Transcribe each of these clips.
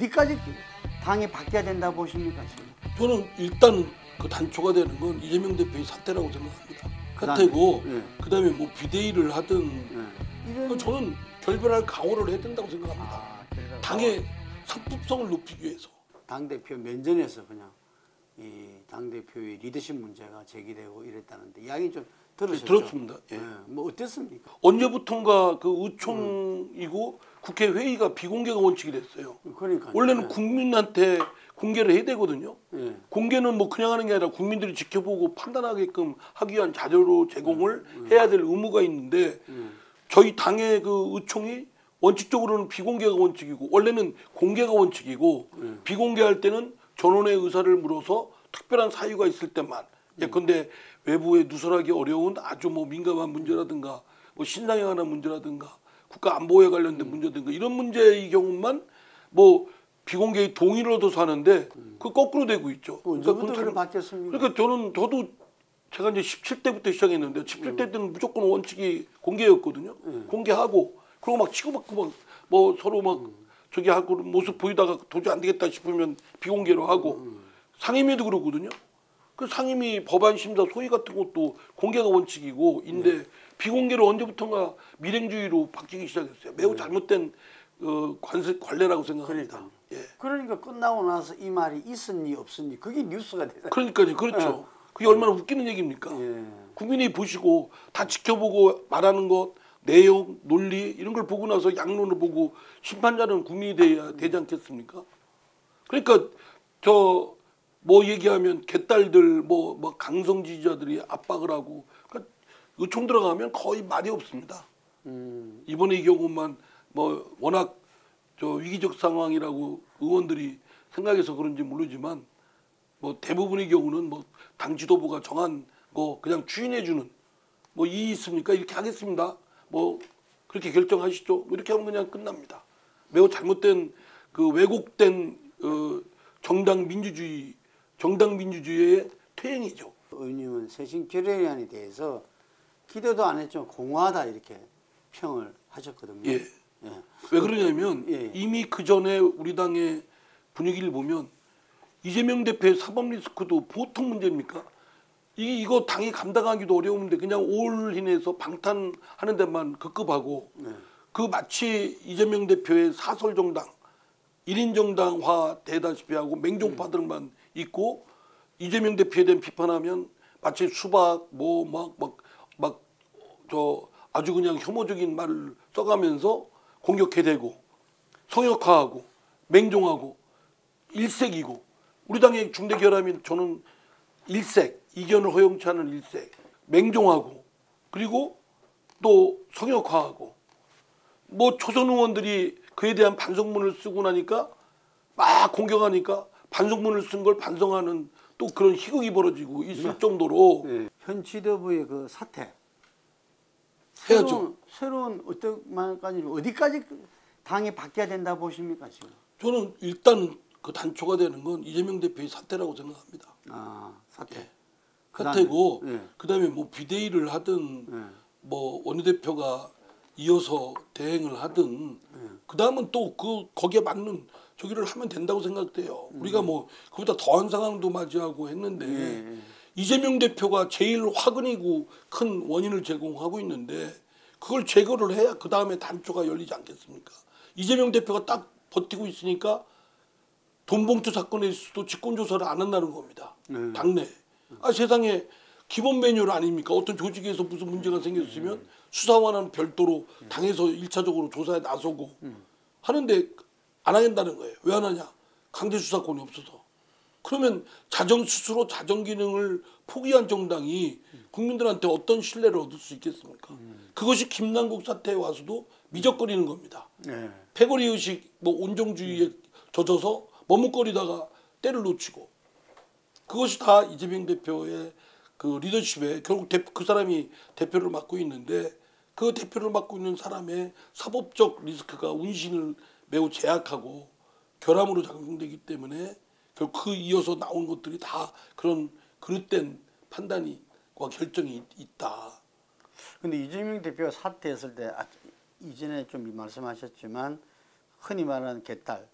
어디까지 당이 바뀌어야 된다 보십니까 지금? 저는 일단 그 단초가 되는 건 이재명 대표의 사퇴라고 생각합니다. 사퇴고 그다음에 뭐 비대위를 하든 저는 결별할 각오를 해야 된다고 생각합니다. 당의 상품성을 높이기 위해서. 당대표 면전에서 그냥 이 당대표의 리더십 문제가 제기되고 이랬다는데 이야기 좀 들으셨죠? 들었습니다. 예. 뭐 어땠습니까? 언제부턴가 그 의총이고 국회 회의가 비공개가 원칙이 됐어요. 그러니까 원래는 국민한테 공개를 해야 되거든요. 예. 공개는 뭐 그냥 하는 게 아니라 국민들이 지켜보고 판단하게끔 하기 위한 자료로 제공을 해야 될 의무가 있는데 저희 당의 그 의총이 원칙적으로는 비공개가 원칙이고 원래는 공개가 원칙이고 비공개할 때는 전원의 의사를 물어서 특별한 사유가 있을 때만 예컨대 외부에 누설하기 어려운 아주 뭐 민감한 문제라든가 뭐 신상에 관한 문제라든가 국가 안보에 관련된 문제든가 이런 문제의 경우만 뭐 비공개의 동의를 얻어서 하는데 그 거꾸로 되고 있죠. 언제부터 그걸 바뀌었습니까? 그러니까 저도 제가 이제 17대부터 시작했는데 17대 때는 무조건 원칙이 공개였거든요. 공개하고 그리고 막 치고받고 막 뭐 서로 막 저기 하고 모습 보이다가 도저히 안 되겠다 싶으면 비공개로 하고 상임위도 그러거든요. 그 상임위 법안 심사 소위 같은 것도 공개가 원칙이고 인데 비공개로 언제부턴가 밀행주의로 바뀌기 시작했어요. 매우 잘못된 관례라고 생각합니다. 그러니까 끝나고 나서 이 말이 있었니 없었니 그게 뉴스가 되잖아요. 그러니까요. 그렇죠. 그게 얼마나 웃기는 얘기입니까? 국민이 보시고 다 지켜보고 말하는 것 내용, 논리 이런 걸 보고 나서 양론을 보고 심판자는 국민이 돼야 되지 않겠습니까? 그러니까 저 뭐 얘기하면 개딸들 뭐 강성 지지자들이 압박을 하고 그러니까 의총 들어가면 거의 말이 없습니다. 이번에 이 경우만 뭐 워낙 저 위기적 상황이라고 의원들이 생각해서 그런지 모르지만 뭐 대부분의 경우는 뭐 당 지도부가 정한 거 그냥 추인해주는 뭐 이의 있습니까? 이렇게 하겠습니다. 뭐 그렇게 결정하시죠. 뭐 이렇게 하면 그냥 끝납니다. 매우 잘못된 그 왜곡된 정당 민주주의의 퇴행이죠. 의원님은 쇄신 결의안에 대해서 기대도 안 했지만 공허하다 이렇게 평을 하셨거든요. 예. 왜 그러냐면 이미 그 전에 우리 당의 분위기를 보면 이재명 대표의 사법 리스크도 보통 문제입니까? 이거 당이 감당하기도 어려운데 그냥 올인해서 방탄하는 데만 급급하고 그 마치 이재명 대표의 사설 정당 1인 정당화 되다시피 하고 맹종파들만 있고 이재명 대표에 대한 비판하면 마치 수박 저 아주 그냥 혐오적인 말을 써가면서 공격해대고 성역화하고 맹종하고 일색이고 우리 당의 중대 결함인 저는 일색 이견을 허용치 않은 일색 맹종하고 그리고 또 성역화하고 뭐 초선 의원들이 그에 대한 반성문을 쓰고 나니까 막 공격하니까 반성문을 쓴 걸 반성하는 또 그런 희극이 벌어지고 있을 정도로 현 지도부의 그 사태 해야죠. 새로운 어디까지 당이 바뀌어야 된다 보십니까 지금? 저는 일단 그 단초가 되는 건 이재명 대표의 사퇴라고 생각합니다. 사퇴. 사퇴고 그다음에 뭐 비대위를 하든 뭐 원내대표가 이어서 대행을 하든 그다음은 또 거기에 맞는 저기를 하면 된다고 생각돼요. 우리가 뭐 그보다 더한 상황도 맞이하고 했는데 이재명 대표가 제일 화근이고 큰 원인을 제공하고 있는데 그걸 제거를 해야 그 다음에 단초가 열리지 않겠습니까? 이재명 대표가 딱 버티고 있으니까 돈봉투 사건에서도 직권조사를 안 한다는 겁니다. 당내. 세상에 기본 매뉴얼 아닙니까? 어떤 조직에서 무슨 문제가 생겼으면 수사관은 별도로 당에서 1차적으로 조사에 나서고 하는데 안 하겠다는 거예요. 왜 안 하냐? 강제 수사권이 없어서. 그러면 스스로 자정 기능을 포기한 정당이 국민들한테 어떤 신뢰를 얻을 수 있겠습니까? 그것이 김남국 사태에 와서도 미적거리는 겁니다. 패거리 의식, 뭐 온정주의에 젖어서 머뭇거리다가 때를 놓치고 그것이 다 이재명 대표의 그 리더십에 결국 그 사람이 대표를 맡고 있는데 그 대표를 맡고 있는 사람의 사법적 리스크가 운신을 매우 제약하고 결함으로 작용되기 때문에 결국 그 이어서 나온 것들이 다 그런 그릇된 판단과 결정이 있다. 근데 이재명 대표가 사퇴했을 때 이전에 좀 말씀하셨지만 흔히 말하는 개딸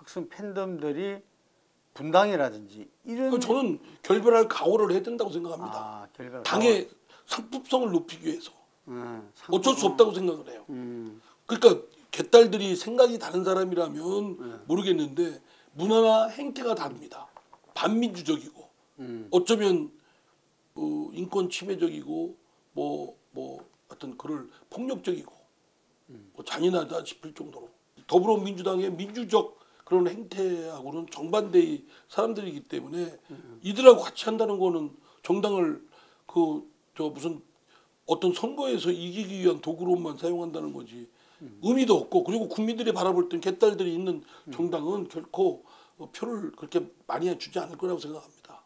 학생 팬덤들이 분당이라든지 이런 저는 결별할 각오를 해야 된다고 생각합니다. 당의 상품성을 높이기 위해서 어쩔 수 없다고 생각을 해요. 그러니까 개딸들이 생각이 다른 사람이라면 모르겠는데 문화나 행태가 다릅니다. 반민주적이고 어쩌면 인권 침해적이고 뭐 어떤 그럴 폭력적이고 뭐 잔인하다 싶을 정도로 더불어민주당의 민주적 그런 행태하고는 정반대의 사람들이기 때문에 이들하고 같이 한다는 거는 정당을 무슨 어떤 선거에서 이기기 위한 도구로만 사용한다는 거지 의미도 없고 그리고 국민들이 바라볼 땐 개딸들이 있는 정당은 결코 표를 그렇게 많이 주지 않을 거라고 생각합니다.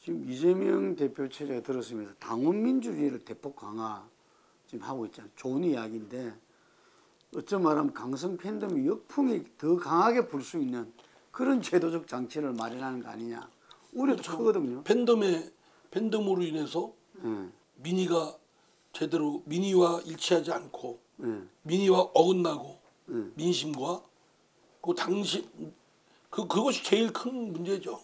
지금 이재명 대표 체제가 들어서면서 당원 민주주의를 대폭 강화 지금 하고 있잖아요. 좋은 이야기인데 어쩜 말하면 강성 팬덤이 역풍이 더 강하게 불 수 있는 그런 제도적 장치를 마련하는 거 아니냐 우려도 그렇죠. 크거든요. 팬덤으로 인해서 민의가 제대로 민의와 일치하지 않고 민의와 어긋나고 민심과 그 당시 그것이 제일 큰 문제죠.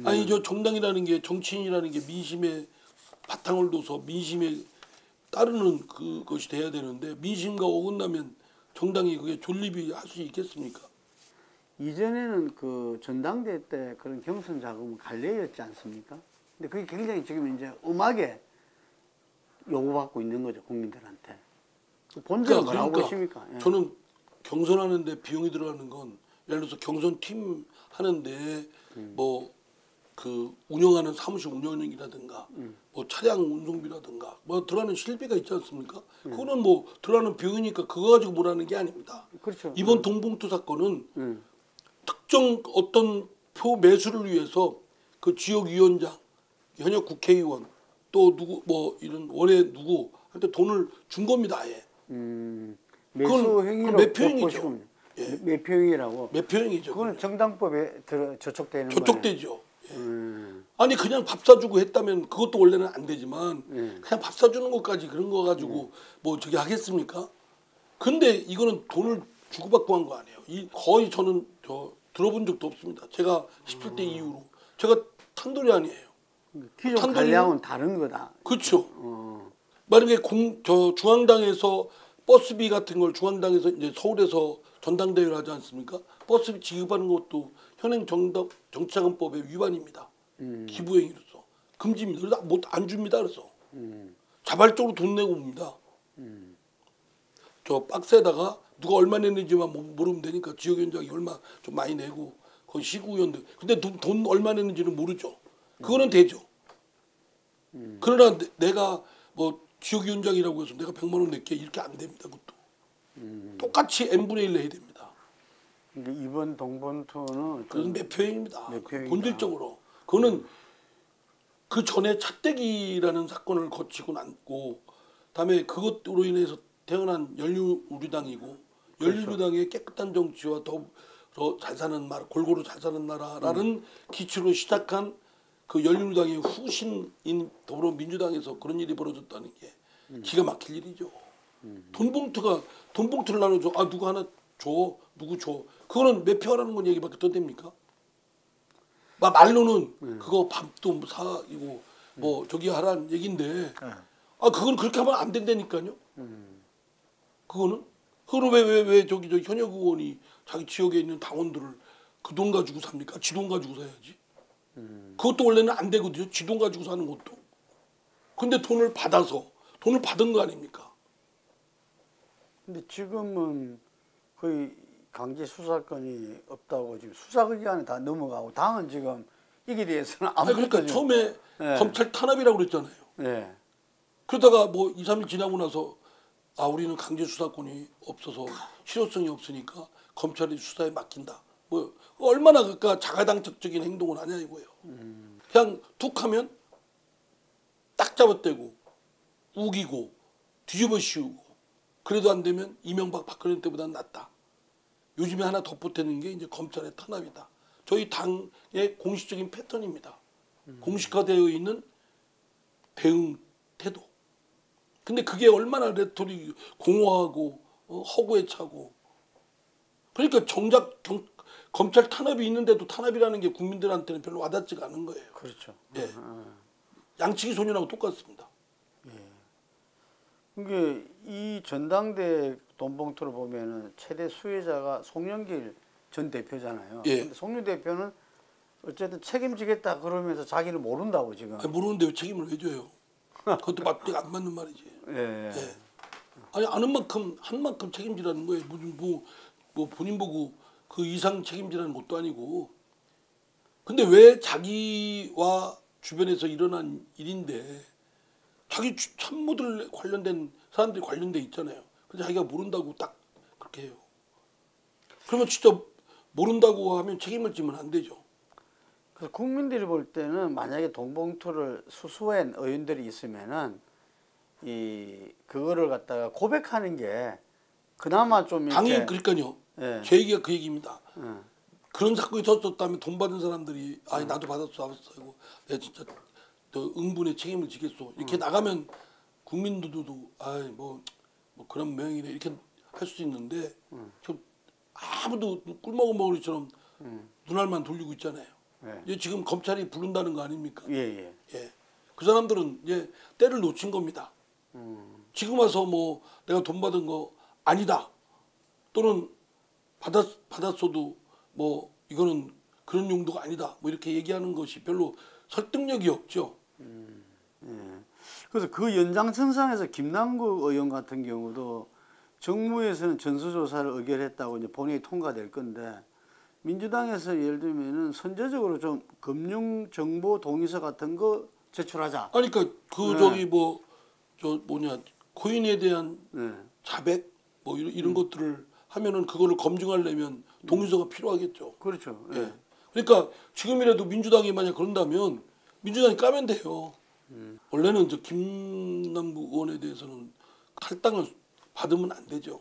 아니 저 정당이라는 게 정치인이라는 게 민심에 바탕을 둬서 민심에 따르는 그것이 돼야 되는데 민심과 어긋나면 정당이 그게 존립이 할 수 있겠습니까? 이전에는 그 전당대 때 그런 경선 자금은 관례였지 않습니까? 근데 그게 굉장히 지금 이제 엄하게 요구받고 있는 거죠 국민들한테. 본질은 뭐라고 보십니까? 예. 저는 경선하는데 비용이 들어가는 건 예를 들어서 경선팀 하는데 뭐 그 운영하는 사무실 운영이라든가 뭐 차량 운송비라든가 뭐 들어가는 실비가 있지 않습니까? 그거는 뭐 들어가는 비용이니까 그거 가지고 뭐라는 게 아닙니다. 그렇죠. 이번 동봉투 사건은 특정 어떤 표 매수를 위해서 그 지역위원장, 현역 국회의원 또 누구 뭐 이런 원외 누구한테 돈을 준 겁니다. 아예. 매수 행위로 매표행위죠. 예. 매표행위라고. 매표행위죠. 그거는 정당법에 저촉되는 거예요. 저촉되죠. 예. 아니 그냥 밥 사주고 했다면 그것도 원래는 안 되지만 그냥 밥 사주는 것까지 그런 거 가지고 뭐 저기 하겠습니까? 근데 이거는 돈을 주고받고 한 거 아니에요. 거의 저는 들어본 적도 없습니다. 제가 17대 이후로 제가 탄돌이 아니에요. 기존 관례하고는 다른 거다. 그렇죠. 만약에 중앙당에서 버스비 같은 걸 중앙당에서 이제 서울에서 전당대회를 하지 않습니까? 버스비 지급하는 것도 현행 정치자금법의 위반입니다. 기부행위로서 금지입니다. 그래서 안 줍니다. 그래서 자발적으로 돈 내고 옵니다. 저 박스에다가 누가 얼마 냈는지만 모르면 되니까 지역위원장이 얼마 좀 많이 내고 거기 시구위원들 근데 돈 얼마 냈는지는 모르죠. 그거는 되죠. 그러나 내가 뭐 지역위원장이라고 해서 내가 100만 원 낼게 이렇게 안 됩니다. 그것도 똑같이 n분의 1 내야 됩니다. 이번 동본투는 그건 매표행위입니다. 본질적으로 그거는 그 전에 차떼기라는 사건을 거치고 났고 다음에 그것으로 인해서 태어난 열린우리당이고 열린우리당의 깨끗한 정치와 더 잘 사는 나라 골고루 잘 사는 나라라는 기초로 시작한 그 열린우리당의 후신인 더불어민주당에서 그런 일이 벌어졌다는 게 기가 막힐 일이죠. 돈봉투를 나눠줘. 아 누구 하나 줘. 누구 줘. 그거는 매표하라는 건 얘기밖에 더 됩니까? 말로는 그거 밥도 사이고 뭐 저기 하라는 얘기인데 아 그건 그렇게 하면 안 된다니까요. 그거는 왜 저기 현역 의원이 자기 지역에 있는 당원들을 그 돈 가지고 삽니까? 지 돈 가지고 사야지. 그것도 원래는 안 되거든요. 지 돈 가지고 사는 것도. 근데 돈을 받은 거 아닙니까? 근데 지금은 거의 강제 수사권이 없다고 지금 수사기관에 다 넘어가고 당은 지금 이게 대해서는 아무것도 그러니까 처음에 검찰 탄압이라고 그랬잖아요. 네. 그러다가 뭐 2, 3일 지나고 나서 우리는 강제 수사권이 없어서 실효성이 없으니까 검찰이 수사에 맡긴다. 뭐 얼마나 그러니까 자가당착적인 행동을 하냐 이거예요. 그냥 툭하면 딱 잡아떼고 우기고 뒤집어 씌우고 그래도 안 되면 이명박 박근혜 때보다 낫다. 요즘에 하나 덧붙이는 게 이제 검찰의 탄압이다. 저희 당의 공식적인 패턴입니다. 공식화되어 있는 대응 태도. 근데 그게 얼마나 레토릭 공허하고 허구에 차고 그러니까 정작 검찰 탄압이 있는데도 탄압이라는 게 국민들한테는 별로 와닿지가 않은 거예요. 그렇죠. 예. 양치기 소년하고 똑같습니다. 이게 이 전당대 돈봉투를 보면은 최대 수혜자가 송영길 전 대표잖아요. 예. 근데 송영 대표는 어쨌든 책임지겠다 그러면서 자기는 모른다고 지금. 아니, 모르는데 왜 책임을 왜 져요? 그것도 맞지 안 맞는 말이지. 예. 예. 아니 아는 만큼 한 만큼 책임지라는 거예요. 무슨 뭐 본인 보고 그 이상 책임지라는 것도 아니고. 근데 왜 자기와 주변에서 일어난 일인데 자기 참모들 관련된 사람들이 관련돼 있잖아요. 근데 자기가 모른다고 딱 그렇게 해요. 그러면 진짜 모른다고 하면 책임을 지면 안 되죠. 그래서 국민들이 볼 때는 만약에 돈봉투를 수수한 의원들이 있으면은 그거를 갖다가 고백하는 게 그나마 좀 이렇게. 당연히 그러니까요. 예. 제 얘기가 그 얘기입니다. 예. 그런 사건이 터졌다면 돈 받은 사람들이 아니 나도 받았어 하고 내가 진짜 너 응분의 책임을 지겠어 이렇게 나가면 국민들도 아이 뭐 그런 모양이네 이렇게 할 수 있는데 저 아무도 꿀먹은 먹으리처럼 눈알만 돌리고 있잖아요. 예. 이제 지금 검찰이 부른다는 거 아닙니까? 예. 예. 그 사람들은 이제 때를 놓친 겁니다. 지금 와서 뭐 내가 돈 받은 거 아니다 또는 받았어도 뭐 이거는 그런 용도가 아니다 뭐 이렇게 얘기하는 것이 별로 설득력이 없죠. 그래서 그 연장선상에서 김남국 의원 같은 경우도 정무에서는 전수조사를 의결했다고 이제 본회의 통과될 건데 민주당에서 예를 들면은 선제적으로 좀 금융정보 동의서 같은 거 제출하자. 아니 그러니까 그 저기 뭐 저 뭐냐 코인에 대한 자백 뭐 이런 것들을 하면은 그거를 검증하려면 동의서가 필요하겠죠. 그렇죠. 예. 그러니까 지금이라도 민주당이 만약 그런다면 민주당이 까면 돼요. 원래는 저 김남국 의원에 대해서는 탈당을 받으면 안 되죠.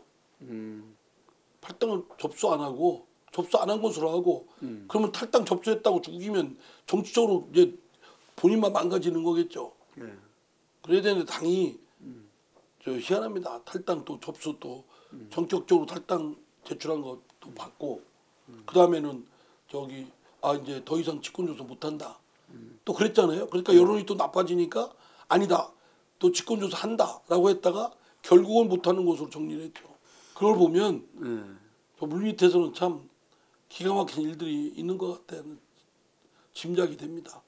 탈당을 접수 안 하고 접수 안 한 것으로 하고 그러면 탈당 접수했다고 죽이면 정치적으로 이제 본인만 망가지는 거겠죠. 예. 그래야 되는데 당이 저 희한합니다. 탈당 또 접수 또 전격적으로 탈당 제출한 것도 받고 그 다음에는 저기 이제 더 이상 직권조사 못한다. 또 그랬잖아요. 그러니까 여론이 또 나빠지니까 아니다. 또 직권조사 한다라고 했다가 결국은 못하는 것으로 정리를 했죠. 그걸 보면 저 물밑에서는 참 기가 막힌 일들이 있는 것 같다는 짐작이 됩니다.